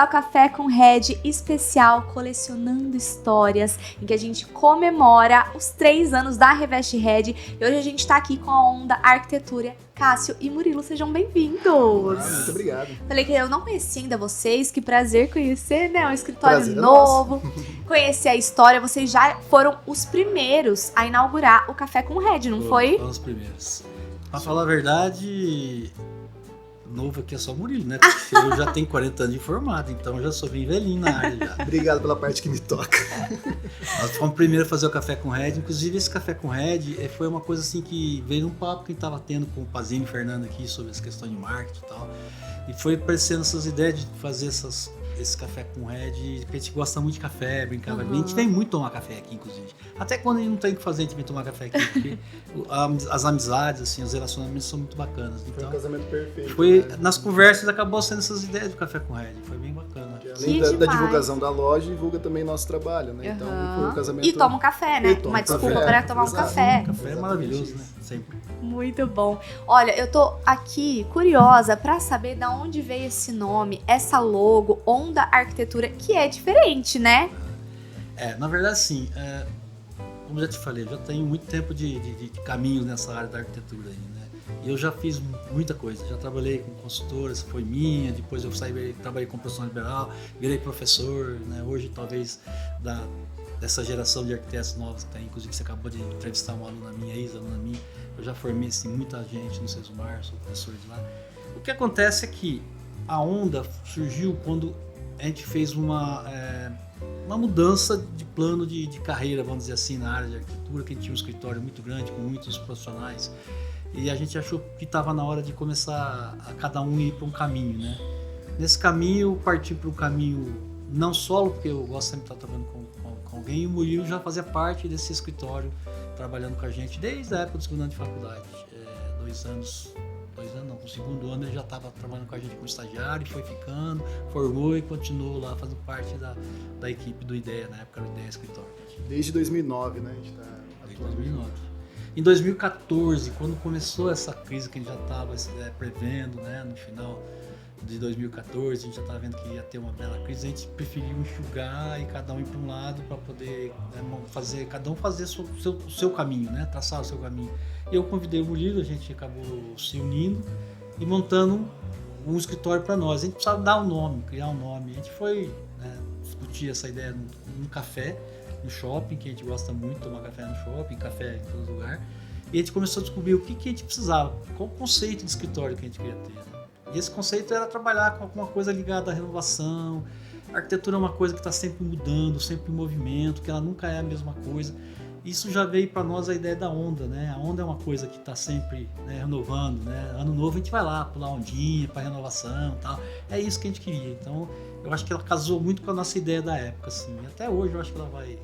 ao Café com Red especial Colecionando Histórias, em que a gente comemora os 3 anos da Reveste Red. E hoje a gente tá aqui com a Onda Arquitetura. Cássio e Murilo, sejam bem-vindos. Muito obrigado. Falei que eu não conhecia ainda vocês, que prazer conhecer, né? Um escritório novo, conhecer a história. Vocês já foram os primeiros a inaugurar o Café com Red, não foi? Foram os primeiros. Pra falar a verdade, novo aqui é só Murilo, né? Porque eu já tenho 40 anos de formado, então eu já sou bem velhinho na área já. Obrigado pela parte que me toca. Nós fomos primeiro a fazer o Café com Red. Inclusive, esse Café com Red foi uma coisa assim que veio num papo que a gente estava tendo com o Pazini e o Fernando aqui sobre essa questão de marketing e tal. E foi aparecendo essas ideias de fazer esse Café com Red, porque a gente gosta muito de café, brincava. A gente vem muito tomar café aqui, inclusive. Até quando a gente não tem o que fazer, a gente vem tomar café aqui, porque as amizades, assim, os relacionamentos são muito bacanas. Então, foi um casamento perfeito. Foi, né? Nas conversas acabou sendo essas ideias do Café com Red, foi bem bacana. Além da divulgação da loja, divulga também nosso trabalho, né? Então foi um casamento... E toma um café, né? Uma desculpa para tomar um café. O café é maravilhoso, né? Sempre. Muito bom. Olha, eu tô aqui curiosa para saber de onde veio esse nome, essa logo, Onda Arquitetura, que é diferente, né? Na verdade, sim. Como eu já te falei, eu já tenho muito tempo de caminho nessa área da arquitetura aí, né? E eu já fiz muita coisa. Já trabalhei com consultoras, foi minha, depois eu trabalhei com profissão liberal, virei professor, né? Hoje, talvez, dessa geração de arquitetos novos que tem, inclusive você acabou de entrevistar uma aluna minha, ex-aluna minha, eu já formei assim, muita gente no Sesumar, sou professor de lá. O que acontece é que a Onda surgiu quando a gente fez uma mudança de plano de carreira, vamos dizer assim, na área de arquitetura, que a gente tinha um escritório muito grande, com muitos profissionais, e a gente achou que estava na hora de começar a cada um ir para um caminho, né? Nesse caminho, eu parti para um caminho não solo, porque eu gosto sempre de estar trabalhando com alguém, e o Murilo já fazia parte desse escritório, trabalhando com a gente desde a época do segundo ano de faculdade. 2 anos não, no segundo ano ele já estava trabalhando com a gente como estagiário, foi ficando, formou e continuou lá fazendo parte da equipe do IDEA, na época do IDEA Escritório. Desde 2009, né? A gente está desde 2009. Em 2014, quando começou essa crise que a gente já estava prevendo, né, no final de 2014, a gente já estava vendo que ia ter uma bela crise, a gente preferiu enxugar e cada um ir para um lado para poder cada um fazer o seu caminho, né, traçar o seu caminho. E eu convidei o Murilo, a gente acabou se unindo e montando um escritório para nós. A gente precisava dar um nome, criar um nome. A gente foi discutir essa ideia num café, no shopping, que a gente gosta muito de tomar café no shopping, café em todo lugar. E a gente começou a descobrir o que a gente precisava, qual o conceito de escritório que a gente queria ter. Né? E esse conceito era trabalhar com alguma coisa ligada à renovação. A arquitetura é uma coisa que está sempre mudando, sempre em movimento, que ela nunca é a mesma coisa. Isso já veio para nós a ideia da Onda, né? A Onda é uma coisa que está sempre renovando, né? Ano novo a gente vai lá pular ondinha para renovação e tal. É isso que a gente queria. Então, eu acho que ela casou muito com a nossa ideia da época, assim. Até hoje eu acho que ela vai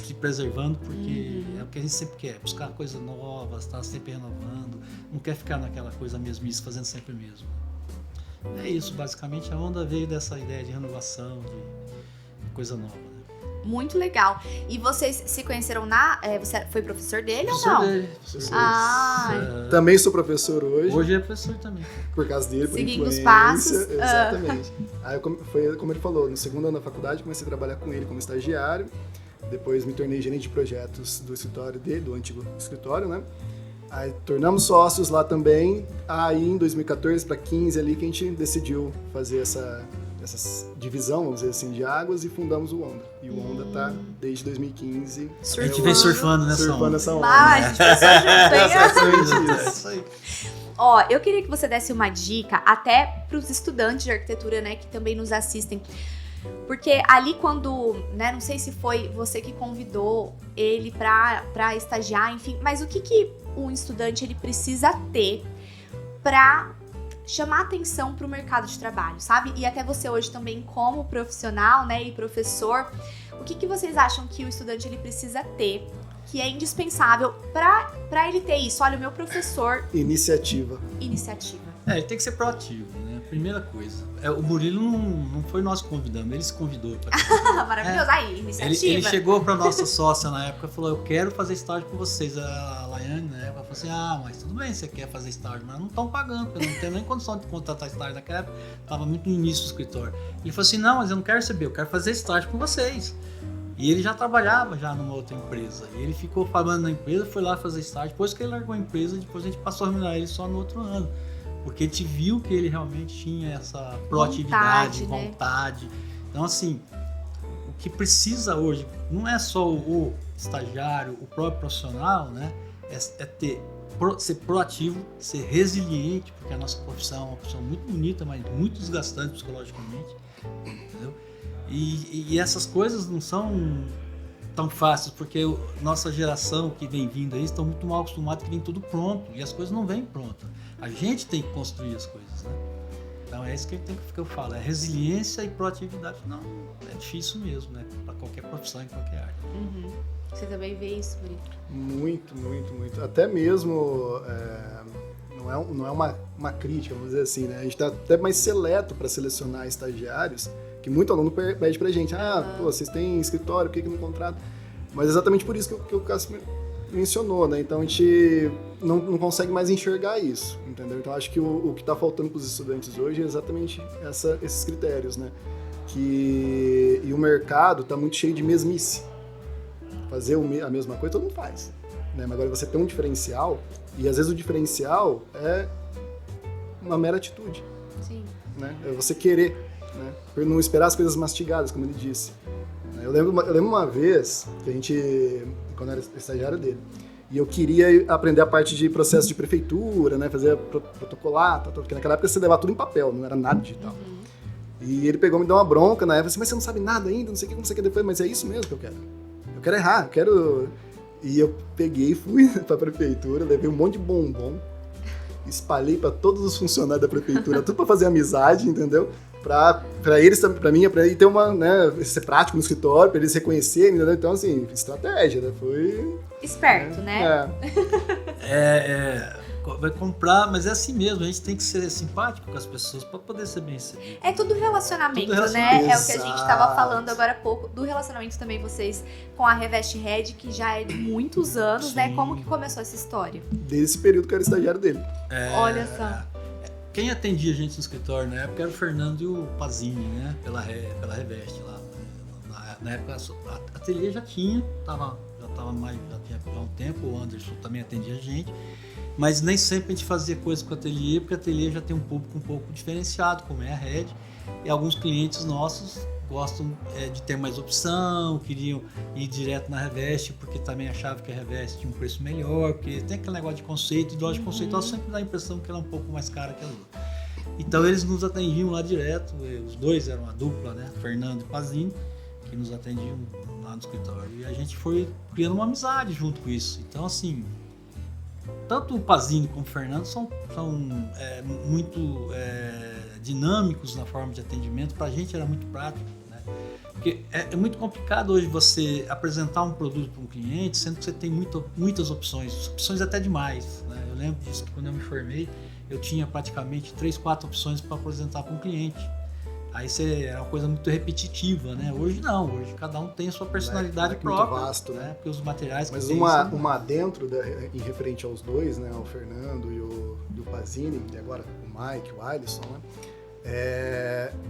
se preservando, porque é o que a gente sempre quer, buscar coisas novas, estar sempre renovando, não quer ficar naquela coisa mesmice, fazendo sempre o mesmo. É isso, basicamente a Onda veio dessa ideia de renovação, de coisa nova. Né? Muito legal. E vocês se conheceram você foi professor dele ou não? Professor. Também sou professor hoje. Hoje é professor também. Por causa dele, por seguindo influência. Os passos. Exatamente. Aí foi como ele falou, no segundo ano da faculdade comecei a trabalhar com ele como estagiário. Depois me tornei gerente de projetos do escritório dele, do antigo escritório, né? Aí tornamos sócios lá também. Aí em 2014 para 15 ali que a gente decidiu fazer essa divisão, vamos dizer assim, de águas e fundamos o Onda. E o Onda tá desde 2015. A gente vem surfando nessa onda. A gente passou junto, É isso aí. Ó, eu queria que você desse uma dica até para os estudantes de arquitetura, né, que também nos assistem. Porque ali quando, né, não sei se foi você que convidou ele para estagiar, enfim, mas o que um estudante ele precisa ter para chamar atenção para o mercado de trabalho, sabe? E até você hoje também como profissional, né, e professor, o que vocês acham que o estudante ele precisa ter, que é indispensável para ele ter isso? Olha, o meu professor... Iniciativa. Ele tem que ser proativo, né? primeira coisa. O Murilo não foi nós que convidamos, ele se convidou. Maravilhoso, aí, iniciativa. Ele chegou pra nossa sócia na época e falou, eu quero fazer estágio com vocês. A Laiane, na época, falou assim, mas tudo bem, você quer fazer estágio, mas não estão pagando, porque eu não tenho nem condição de contratar estágio naquela época, tava muito no início do escritório. Ele falou assim, não, mas eu não quero receber, eu quero fazer estágio com vocês. E ele já trabalhava já numa outra empresa. E ele ficou falando na empresa, foi lá fazer estágio. Depois que ele largou a empresa, depois a gente passou a remunerar ele só no outro ano. Porque a gente viu que ele realmente tinha essa proatividade, vontade. Então, assim, o que precisa hoje não é só o estagiário, o próprio profissional, né? Ser proativo, ser resiliente, porque a nossa profissão é uma profissão muito bonita, mas muito desgastante psicologicamente, entendeu? E essas coisas não são tão fáceis, porque nossa geração que vem vindo aí estão muito mal acostumados que vem tudo pronto, e as coisas não vêm prontas. A gente tem que construir as coisas, né? Então é isso que eu falo, é resiliência e proatividade. Não, é difícil mesmo, né? Para qualquer profissão, em qualquer área. Uhum. Você também vê isso, Murilo? Muito, muito, muito. Até mesmo, não é uma crítica, vamos dizer assim, né? A gente está até mais seleto para selecionar estagiários, que muito aluno pede pra gente, pô, vocês têm escritório, por que não contratam? Mas exatamente por isso que o Cássio mencionou, né? Então a gente não consegue mais enxergar isso, entendeu? Então acho que o que está faltando para os estudantes hoje é exatamente esses critérios, né? E o mercado está muito cheio de mesmice. Fazer a mesma coisa todo mundo faz, né? Mas agora você tem um diferencial, e às vezes o diferencial é uma mera atitude. Sim. Né? É você querer, né? Por não esperar as coisas mastigadas, como ele disse. Eu lembro uma vez que quando eu era estagiário dele, e eu queria aprender a parte de processo de prefeitura, né? Fazer protocolar, porque naquela época você levava tudo em papel, não era nada digital. Uhum. E ele pegou, me deu uma bronca na época, assim, mas você não sabe nada ainda, não sei o que depois, mas é isso mesmo que eu quero. Eu quero errar, eu quero... E eu peguei, fui pra prefeitura, levei um monte de bombom, espalhei pra todos os funcionários da prefeitura, tudo pra fazer amizade, entendeu? Pra eles, pra mim, pra ele ter uma, né, ser prático no escritório, pra eles reconhecerem, entendeu? Então, assim, estratégia, né? Foi... Esperto, né? Vai comprar, mas é assim mesmo, a gente tem que ser simpático com as pessoas para poder ser bem recebido. É tudo relacionamento, né? Exato. É o que a gente estava falando agora há pouco, do relacionamento também vocês com a Revest Red, que já é de muitos anos, né? Como que começou essa história? Desde esse período que eu era estagiário dele. Olha só. Quem atendia a gente no escritório na época era o Fernando e o Pazini, né? Pela Revest lá. Na época a ateliê já tinha um tempo, o Anderson também atendia a gente. Mas nem sempre a gente fazia coisa com o ateliê, porque o ateliê já tem um público um pouco diferenciado, como é a Red. E alguns clientes nossos gostam de ter mais opção, queriam ir direto na Revest, porque também achavam que a Revest tinha um preço melhor, porque tem aquele negócio de conceito, e loja conceitual sempre dá a impressão que ela é um pouco mais cara que a outra. Então eles nos atendiam lá direto, os dois eram uma dupla, né? Fernando e Pazini, que nos atendiam lá no escritório. E a gente foi criando uma amizade junto com isso. Então, assim... Tanto o Pazini como o Fernando são muito dinâmicos na forma de atendimento. Para a gente era muito prático, né? Porque é muito complicado hoje você apresentar um produto para um cliente, sendo que você tem muitas opções até demais, né? Eu lembro disso, que quando eu me formei, eu tinha praticamente 3, 4 opções para apresentar para um cliente. Aí era uma coisa muito repetitiva, né? Hoje não, hoje cada um tem a sua personalidade própria. Muito vasto, né? Porque os materiais que Mas tem uma dentro, em referente aos dois, né? O Fernando e o Pazini, e agora o Mike, o Alisson, né?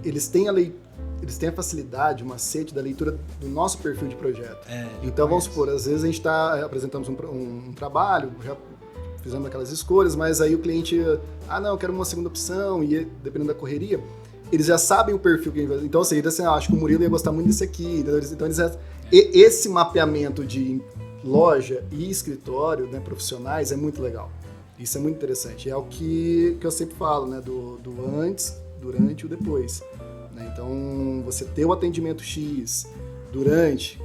Eles têm a facilidade, o macete da leitura do nosso perfil de projeto. Então, vamos supor, às vezes a gente apresentamos um trabalho, já fizemos aquelas escolhas, mas aí o cliente, não, eu quero uma segunda opção, e dependendo da correria, eles já sabem o perfil que a gente vai... Então, assim, acho que o Murilo ia gostar muito desse aqui. Então, esse mapeamento de loja e escritório, né, profissionais, é muito legal. Isso é muito interessante. É o que eu sempre falo, né, do antes, durante e o depois. Né? Então, você ter o atendimento X durante,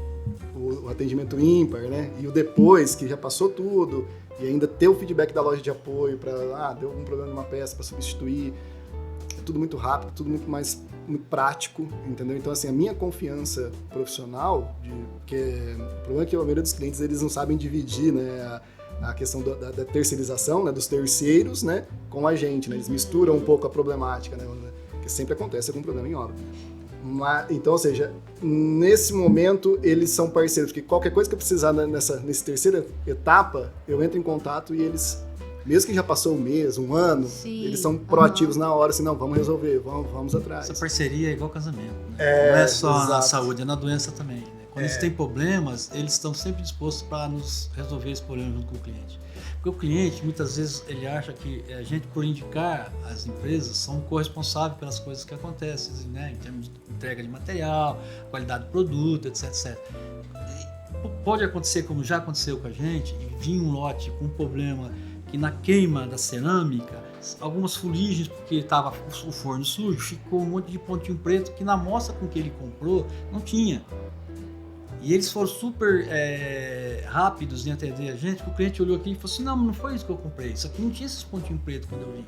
o atendimento ímpar, né, e o depois, que já passou tudo, e ainda ter o feedback da loja de apoio para, deu algum problema numa peça para substituir. Tudo muito rápido, tudo muito prático, entendeu? Então, assim, a minha confiança profissional, porque o problema é que a maioria dos clientes, eles não sabem dividir, né, a questão da terceirização, né, dos terceiros, né, com a gente, né, eles misturam um pouco a problemática, né, que sempre acontece algum problema em obra. Então, ou seja, nesse momento eles são parceiros, porque qualquer coisa que eu precisar nessa terceira etapa, eu entro em contato e eles, mesmo que já passou um mês, um ano, Sim. eles são proativos na hora, assim, não, vamos resolver, vamos atrás. Essa parceria é igual casamento, né? Não é só na exato. saúde, é na doença também, né? Quando eles têm problemas, eles estão sempre dispostos para nos resolver esse problema junto com o cliente. Porque o cliente, muitas vezes, ele acha que a gente, por indicar as empresas, são corresponsáveis pelas coisas que acontecem, né? Em termos de entrega de material, qualidade do produto, etc, etc. E pode acontecer, como já aconteceu com a gente, e vir um lote com um problema que na queima da cerâmica, algumas fuligens, porque estava o forno sujo, ficou um monte de pontinho preto que na amostra com que ele comprou não tinha. E eles foram super rápidos em atender a gente, que o cliente olhou aqui e falou assim, não foi isso que eu comprei, isso aqui não tinha esses pontinhos pretos quando eu vim,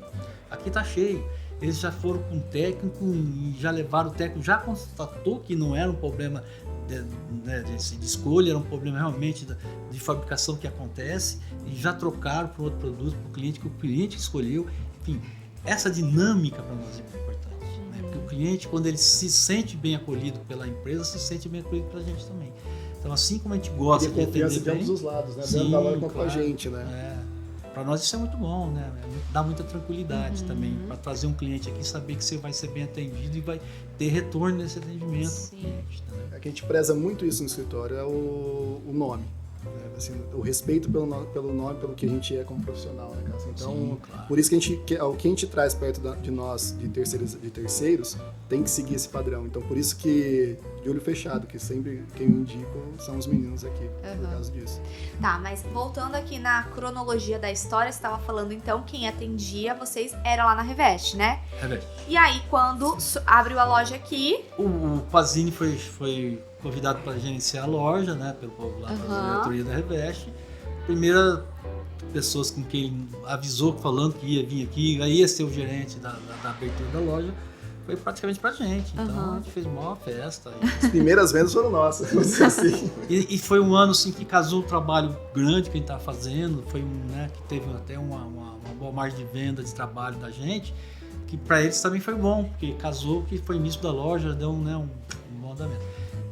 aqui tá cheio. Eles já foram com o técnico e já levaram o técnico, já constatou que não era um problema de escolha, era um problema realmente de fabricação que acontece, e já trocaram para outro produto, para o cliente, que o cliente escolheu. Enfim, essa dinâmica para nós é muito importante, né? Porque o cliente, quando ele se sente bem acolhido pela empresa, se sente bem acolhido pela gente também. Então, assim como a gente gosta de atender bem, ambos os lados, né? Sim, Da hora com claro, a gente, né? Para nós isso é muito bom, né? Dá muita tranquilidade também, para trazer um cliente aqui, saber que você vai ser bem atendido e vai ter retorno nesse atendimento. Sim. Cliente, né? É que a gente preza muito isso no escritório, é o nome. Assim, o respeito pelo nome, pelo que a gente é como profissional, né, cara? Então, Sim, claro. por isso que o que a gente traz perto de nós, de terceiros, tem que seguir esse padrão. Então, por isso que, de olho fechado, que sempre quem eu indico são os meninos aqui, por causa disso. Tá, mas voltando aqui na cronologia da história, você estava falando então, quem atendia vocês era lá na Revest, né? Revest. E aí, quando abriu a loja aqui... O Pazini foi convidado para gerenciar a loja, né, pelo povo lá da diretoria da Revest. Primeira pessoas com quem ele avisou, falando que ia vir aqui, ia ser o gerente da abertura da loja, foi praticamente pra gente. Então a gente fez uma maior festa. As primeiras vendas foram nossas. Assim. E foi um ano assim, que casou um trabalho grande que a gente estava fazendo, foi que teve até uma boa margem de venda, de trabalho da gente, que para eles também foi bom, porque casou, que foi início da loja, deu um bom andamento.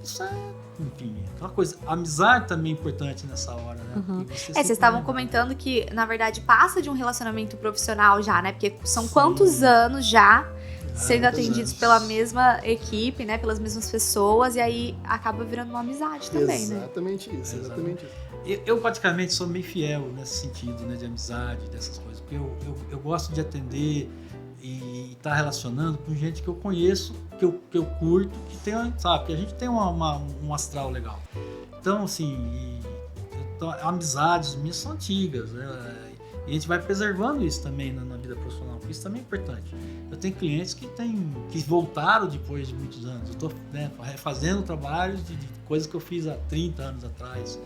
Isso é, enfim, aquela coisa. A amizade também é importante nessa hora, né? Vocês estavam comentando que, na verdade, passa de um relacionamento profissional já, né? Porque são quantos anos já sendo atendidos pela mesma equipe, né? Pelas mesmas pessoas, e aí acaba virando uma amizade também, exatamente né? Isso. Eu praticamente sou meio fiel nesse sentido, né? De amizade, dessas coisas. Porque eu gosto de atender e estar relacionando com gente que eu conheço, que eu curto, que tem, sabe, que a gente tem um astral legal. Então, assim, amizades minhas são antigas, né? E a gente vai preservando isso também na vida profissional, porque isso também é importante. Eu tenho clientes que voltaram depois de muitos anos. Eu estou refazendo trabalhos de coisas que eu fiz há 30 anos atrás,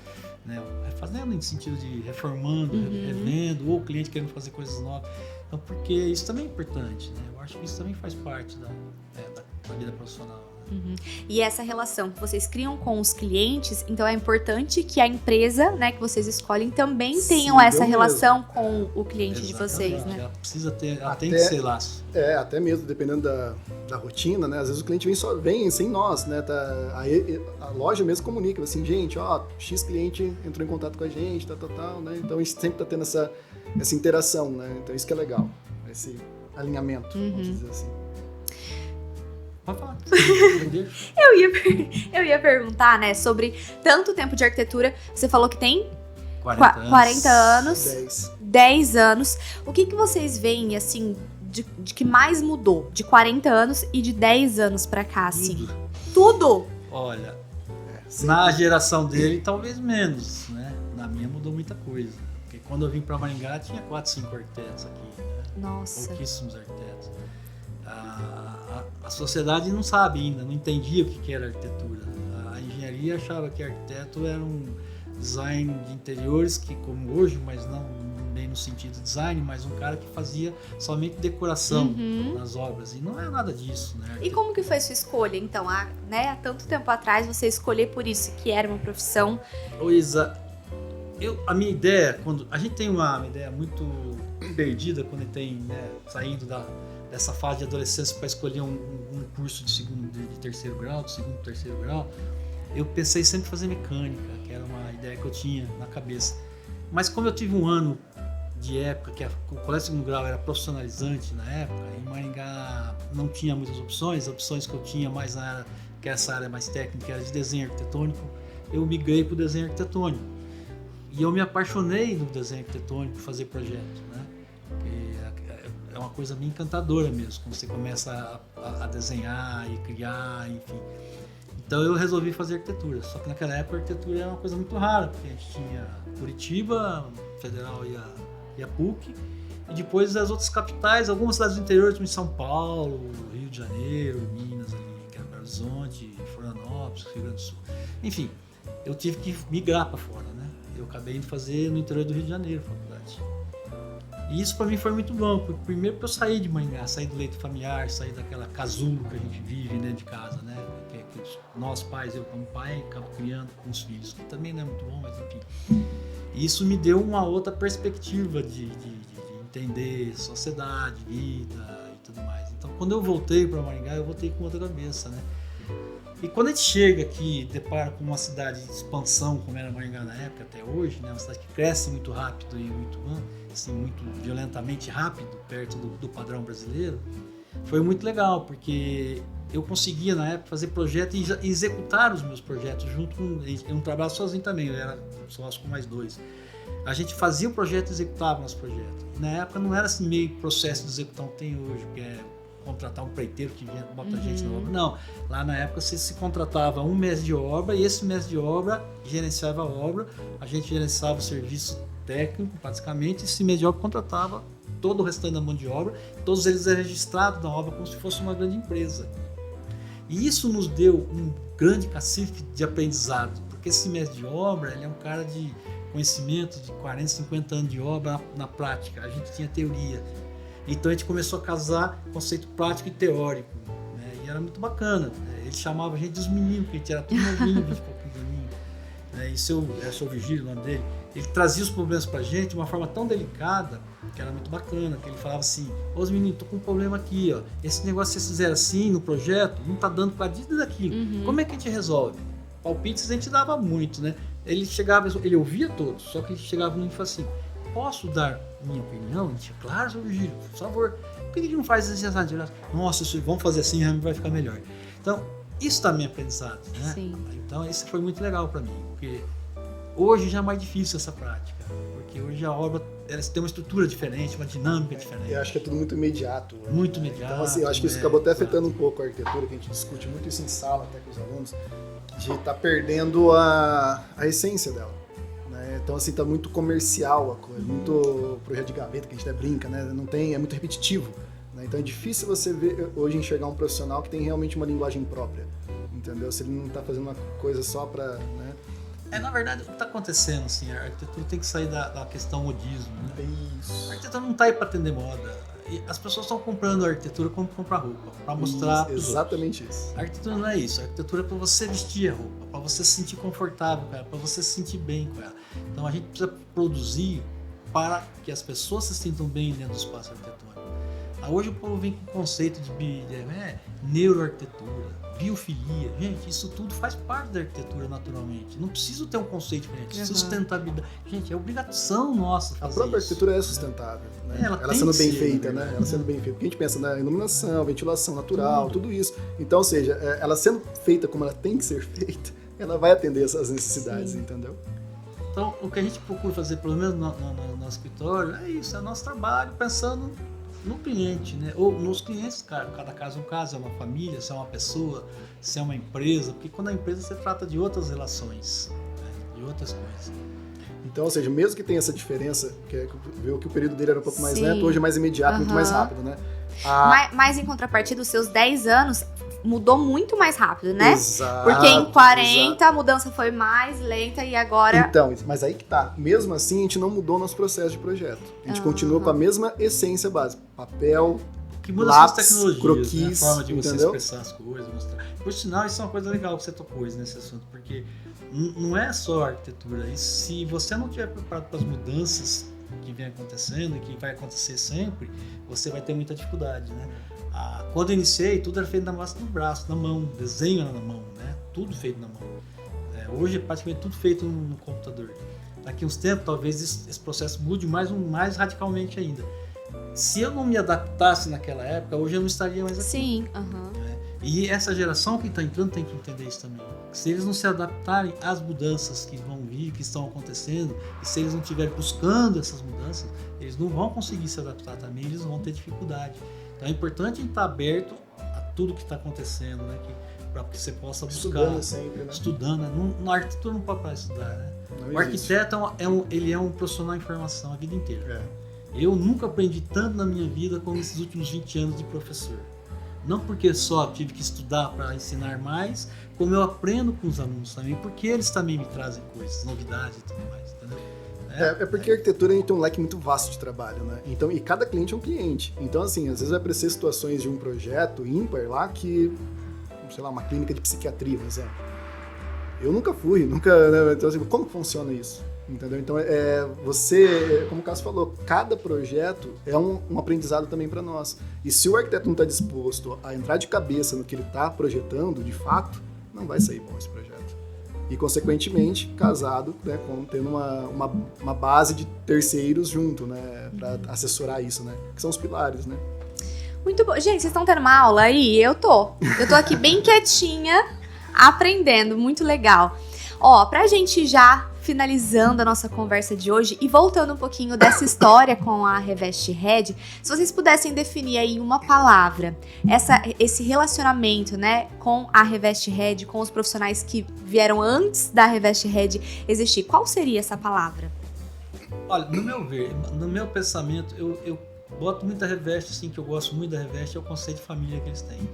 né? Refazendo em sentido de reformando, revendo, ou o cliente querendo fazer coisas novas. Então, porque isso também é importante, né? Eu acho que isso também faz parte da vida profissional. E essa relação que vocês criam com os clientes, então é importante que a empresa, né, que vocês escolhem também tenham essa relação com o cliente de vocês, né? Ela precisa ter, ela tem que ser laço. Até mesmo dependendo da rotina, né? Às vezes o cliente vem sem nós, né? Aí a loja mesmo comunica, assim, gente, X cliente entrou em contato com a gente, tal, né? Então a gente sempre tá tendo essa interação, né? Então isso que é legal, esse alinhamento, vamos dizer assim. Pode falar. Eu ia perguntar, né, sobre tanto tempo de arquitetura. Você falou que tem 40 anos, 10 anos. O que vocês veem, assim, de que mais mudou de 40 anos e de 10 anos pra cá, assim? Tudo? Olha, na geração dele, talvez menos, né? Na minha mudou muita coisa. Porque quando eu vim pra Maringá, tinha 4, 5 arquitetos aqui, né? Nossa. Pouquíssimos arquitetos. A sociedade não sabe ainda, não entendia o que era arquitetura. A engenharia achava que arquiteto era um design de interiores, que como hoje, mas não bem no sentido design, mas um cara que fazia somente decoração nas obras. E não é nada disso, né? E como que foi sua escolha, então? Há tanto tempo atrás, você escolher por isso, que era uma profissão... a minha ideia, quando a gente tem uma ideia muito perdida quando ele tem, né, saindo dessa fase de adolescência para escolher um curso de terceiro grau, de segundo, terceiro grau, eu pensei sempre em fazer mecânica, que era uma ideia que eu tinha na cabeça. Mas como eu tive um ano de época, que o colégio segundo grau era profissionalizante na época, em Maringá não tinha muitas opções, as opções que eu tinha mais na área, que essa área mais técnica, era de desenho arquitetônico, eu migrei para o desenho arquitetônico. E eu me apaixonei no desenho arquitetônico por fazer projetos, né? É uma coisa bem encantadora mesmo, quando você começa a desenhar e criar, enfim. Então eu resolvi fazer arquitetura, só que naquela época a arquitetura era uma coisa muito rara, porque a gente tinha Curitiba, Federal e a PUC, e depois as outras capitais, algumas cidades do interior, como São Paulo, Rio de Janeiro, Minas, ali, que era Belo Horizonte, Florianópolis, Rio Grande do Sul. Enfim, eu tive que migrar para fora, né? Eu acabei indo fazer no interior do Rio de Janeiro, faculdade. E isso para mim foi muito bom, porque primeiro que eu saí de Maringá, saí do leito familiar, saí daquela casulo que a gente vive dentro de casa, né? Que nós pais, eu como pai, acabo criando com os filhos, que também não é muito bom, mas enfim. E isso me deu uma outra perspectiva de entender sociedade, vida e tudo mais. Então quando eu voltei para Maringá, eu voltei com outra cabeça, né? E quando a gente chega aqui, depara com uma cidade de expansão, como era Maringá na época, até hoje, né? Uma cidade que cresce muito rápido e muito violentamente rápido, perto do padrão brasileiro, foi muito legal, porque eu conseguia, na época, fazer projeto e executar os meus projetos junto com... Eu não trabalhava sozinho também, eu era sócio com mais 2. A gente fazia o projeto e executava o nosso projeto. E na época não era assim meio processo de execução que tem hoje, que é contratar um preiteiro que vinha bota gente na obra. Não, lá na época você se contratava um mês de obra e esse mês de obra gerenciava a obra, a gente gerenciava o serviço técnico basicamente, e esse mês de obra contratava todo o restante da mão de obra, todos eles eram registrados na obra como se fosse uma grande empresa. E isso nos deu um grande cacife de aprendizado, porque esse mestre de obra, ele é um cara de conhecimento de 40, 50 anos de obra na prática, a gente tinha teoria. Então a gente começou a casar conceito prático e teórico, né? E era muito bacana, né? Ele chamava a gente dos meninos, porque a gente era tudo novinho, 20 e pouquinhos aninhos, né? E seu Virgílio, o nome dele, ele trazia os problemas pra gente de uma forma tão delicada, que era muito bacana, que ele falava assim: ô meninos, tô com um problema aqui, ó. Esse negócio que vocês fizeram assim no projeto, não tá dando pra dizer daquilo. Como é que a gente resolve? Palpites a gente dava muito, né? Ele chegava, ele ouvia todos, só que ele chegava e falava assim: posso dar minha opinião? A gente, claro, seu Virgílio, por favor. Por que a gente não faz assim? Nossa, vamos fazer assim, vai ficar melhor. Então, isso também é aprendizado, né? Sim. Então, isso foi muito legal pra mim, porque hoje já é mais difícil essa prática, porque hoje a obra tem uma estrutura diferente, uma dinâmica diferente. Eu acho que é tudo muito imediato. Muito imediato. Então, assim, eu acho que isso acabou até afetando um pouco a arquitetura, que a gente discute muito isso em sala até com os alunos, de estar perdendo a essência dela. Né? Então, assim, tá muito comercial a coisa, muito projeto de gaveta, que a gente até brinca, né? Não tem, é muito repetitivo. Né? Então é difícil você ver, hoje enxergar um profissional que tem realmente uma linguagem própria, entendeu? Se ele não está fazendo uma coisa só para... Né? Na verdade, o que está acontecendo, assim, a arquitetura tem que sair da questão modismo, né? Isso. A arquitetura não está aí para atender moda. E as pessoas estão comprando a arquitetura como comprar roupa, para mostrar. Exatamente isso. A arquitetura não é isso. A arquitetura é para você vestir a roupa, para você se sentir confortável com ela, para você se sentir bem com ela. Então a gente precisa produzir para que as pessoas se sintam bem dentro do espaço arquitetônico. Hoje o povo vem com o conceito de neuroarquitetura, biofilia. Gente, isso tudo faz parte da arquitetura naturalmente. Não preciso ter um conceito diferente. Sustentabilidade. Gente, é obrigação nossa fazer isso. A própria arquitetura é sustentável. Né? Ela sendo bem feita, né? Ela sendo bem feita. Porque a gente pensa na iluminação, ventilação natural, tudo isso. Então, ou seja, ela sendo feita como ela tem que ser feita, ela vai atender essas necessidades, entendeu? Então, o que a gente procura fazer, pelo menos no escritório, é isso. É o nosso trabalho pensando no cliente, né? Ou nos clientes, cara, cada caso é um caso, é uma família, se é uma pessoa, se é uma empresa, porque quando a empresa se trata de outras relações, né? De outras coisas. Então, ou seja, mesmo que tenha essa diferença, que viu que o período dele era um pouco mais lento, hoje é mais imediato, muito mais rápido, né? Mas em contrapartida, os seus 10 anos mudou muito mais rápido, né? Exato. Porque em 40 a mudança foi mais lenta e agora... Então, mas aí que tá. Mesmo assim, a gente não mudou nosso processo de projeto. A gente continua com a mesma essência básica. Papel, que muda lápis, as tecnologias, croquis, né? A forma de você entendeu? expressar as coisas, mostrar. Por sinal, isso é uma coisa legal que você tocou nesse assunto, porque não é só a arquitetura. E se você não estiver preparado para as mudanças que vem acontecendo e que vai acontecer sempre, você vai ter muita dificuldade, né? Quando eu iniciei, tudo era feito na massa do braço, na mão, desenho era na mão, né? Tudo feito na mão. Hoje é praticamente tudo feito no computador. Daqui uns tempos, talvez esse processo mude mais radicalmente ainda. Se eu não me adaptasse naquela época, hoje eu não estaria mais aqui. Sim, E essa geração que está entrando tem que entender isso também. Se eles não se adaptarem às mudanças que vão vir, que estão acontecendo, e se eles não estiverem buscando essas mudanças, eles não vão conseguir se adaptar também, eles vão ter dificuldade. Então é importante a gente estar aberto a tudo que está acontecendo, né? Para que você possa buscar. Estudando sempre, né? Estudando, né? Na arquitetura não pode parar de estudar, né? Não O existe. arquiteto ele é um profissional em formação a vida inteira. É. Eu nunca aprendi tanto na minha vida como nesses últimos 20 anos de professor. Não porque só tive que estudar para ensinar mais, como eu aprendo com os alunos também, porque eles também me trazem coisas, novidades e tudo mais, entendeu? É porque a arquitetura a gente tem um leque muito vasto de trabalho, né? Então, e cada cliente é um cliente. Então, assim, às vezes vai aparecer situações de um projeto ímpar lá que, sei lá, uma clínica de psiquiatria, por exemplo. Eu nunca fui, né? Então, assim, como funciona isso? Entendeu? Então, você, como o Cássio falou, cada projeto é um aprendizado também para nós. E se o arquiteto não está disposto a entrar de cabeça no que ele está projetando, de fato, não vai sair bom esse projeto. E, consequentemente, casado, né, tendo uma base de terceiros junto, né, para assessorar isso, né, que são os pilares, né. Muito bom. Gente, vocês estão tendo uma aula aí? Eu tô aqui bem quietinha, aprendendo, muito legal. Ó, pra gente já finalizando a nossa conversa de hoje e voltando um pouquinho dessa história com a Revest Red, se vocês pudessem definir aí uma palavra, esse relacionamento, né, com a Revest Red, com os profissionais que vieram antes da Revest Red existir, qual seria essa palavra? Olha, no meu ver, no meu pensamento, eu boto muito a Revest, assim, que eu gosto muito da Revest, é o conceito de família que eles têm.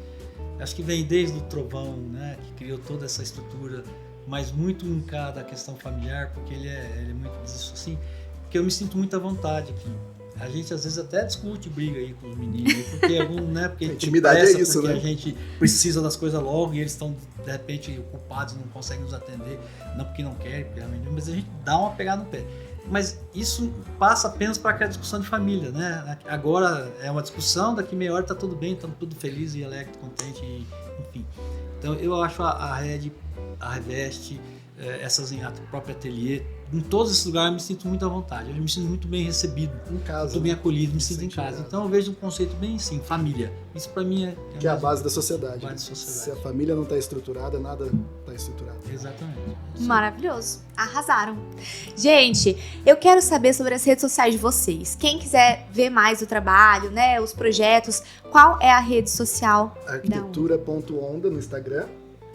Acho que vem desde o Trovão, né, que criou toda essa estrutura, mas muito em cada questão familiar, porque ele é muito disso assim, porque eu me sinto muito à vontade aqui. A gente às vezes até discute, briga aí com os meninos, porque né, porque a gente intimidade pressa, é isso, porque né? a gente precisa das coisas logo e eles estão de repente ocupados, não conseguem nos atender, não porque não querem, mas a gente dá uma pegada no pé. Mas isso passa apenas para aquela discussão de família, né? Agora é uma discussão, daqui meia hora tá tudo bem, estamos tudo feliz e alegre, contente, enfim. Então eu acho a Red, a Revest, a própria ateliê, em todos esses lugares eu me sinto muito à vontade, eu me sinto muito bem recebido, Em casa. muito bem acolhido, me sinto em Sente em casa. casa. Então eu vejo um conceito bem assim, família. Isso para mim Que é a mais base da sociedade. base né? da sociedade. Se a família não está estruturada, nada está estruturado. Exatamente. Maravilhoso. Arrasaram. Gente, eu quero saber sobre as redes sociais de vocês. Quem quiser ver mais o trabalho, né, os projetos, qual é a rede social? Arquitetura.onda no Instagram.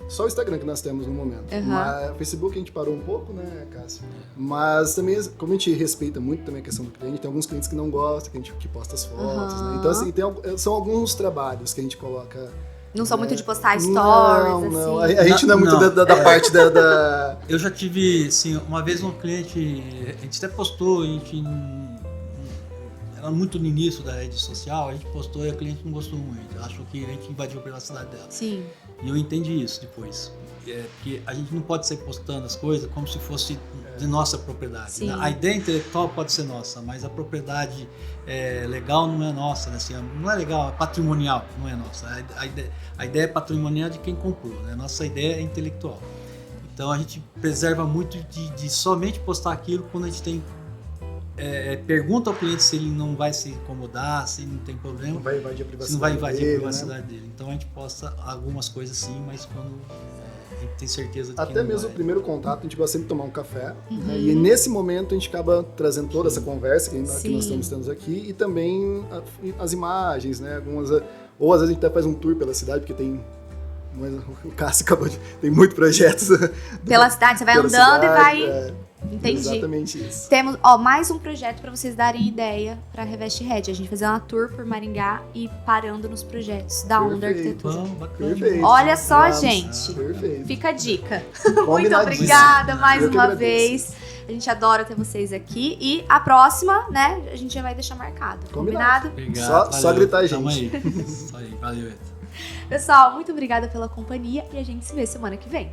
Só o Instagram que nós temos no momento. Uhum. Mas o Facebook a gente parou um pouco, né, Cássio? Mas também, como a gente respeita muito também a questão do cliente, tem alguns clientes que não gostam, que posta as fotos, né? Então, assim, são alguns trabalhos que a gente coloca. Não sou muito de postar stories, Não. assim. A gente não é muito da parte da... Eu já tive, assim, uma vez um cliente, a gente até postou, era muito no início da rede social, a gente postou e a cliente não gostou muito, achou que a gente invadiu a privacidade dela. Sim. E eu entendi isso depois, porque a gente não pode sair postando as coisas como se fosse de nossa propriedade. Sim. Né? A ideia intelectual pode ser nossa, mas a propriedade legal não é nossa, né? Assim, não é legal, é patrimonial, não é nossa. A ideia é patrimonial de quem comprou, né? Nossa ideia é intelectual. Então a gente preserva muito de somente postar aquilo quando a gente tem pergunta ao cliente se ele não vai se incomodar, se não tem problema, Não vai invadir a privacidade se não vai invadir dele, a privacidade né? dele. Então a gente posta algumas coisas sim, mas quando a gente tem certeza de que Até não mesmo vai. o primeiro contato, a gente vai sempre tomar um café. Né? E nesse momento a gente acaba trazendo toda essa conversa que nós estamos tendo aqui e também as imagens, né? Ou às vezes a gente até faz um tour pela cidade, porque tem... Mas o Cássio acabou de... Tem muitos projetos. Pela cidade, você vai pela andando e vai... cidade, Entendi. Exatamente isso. Temos, mais um projeto para vocês darem ideia para Revest Red. A gente fazer uma tour por Maringá e parando nos projetos da Onda Perfeito. Arquitetura. Bom, bacana. Perfeito. Olha só, Vamos. gente. Perfeito. Fica a dica. Muito Combinadíssimo. obrigada mais Eu que uma agradeço. vez. A gente adora ter vocês aqui. E a próxima, né, a gente já vai deixar marcado. Combinado? Obrigado. Só gritar, Tamo gente. aí. Isso aí. Valeu, Eto. Pessoal, muito obrigada pela companhia e a gente se vê semana que vem.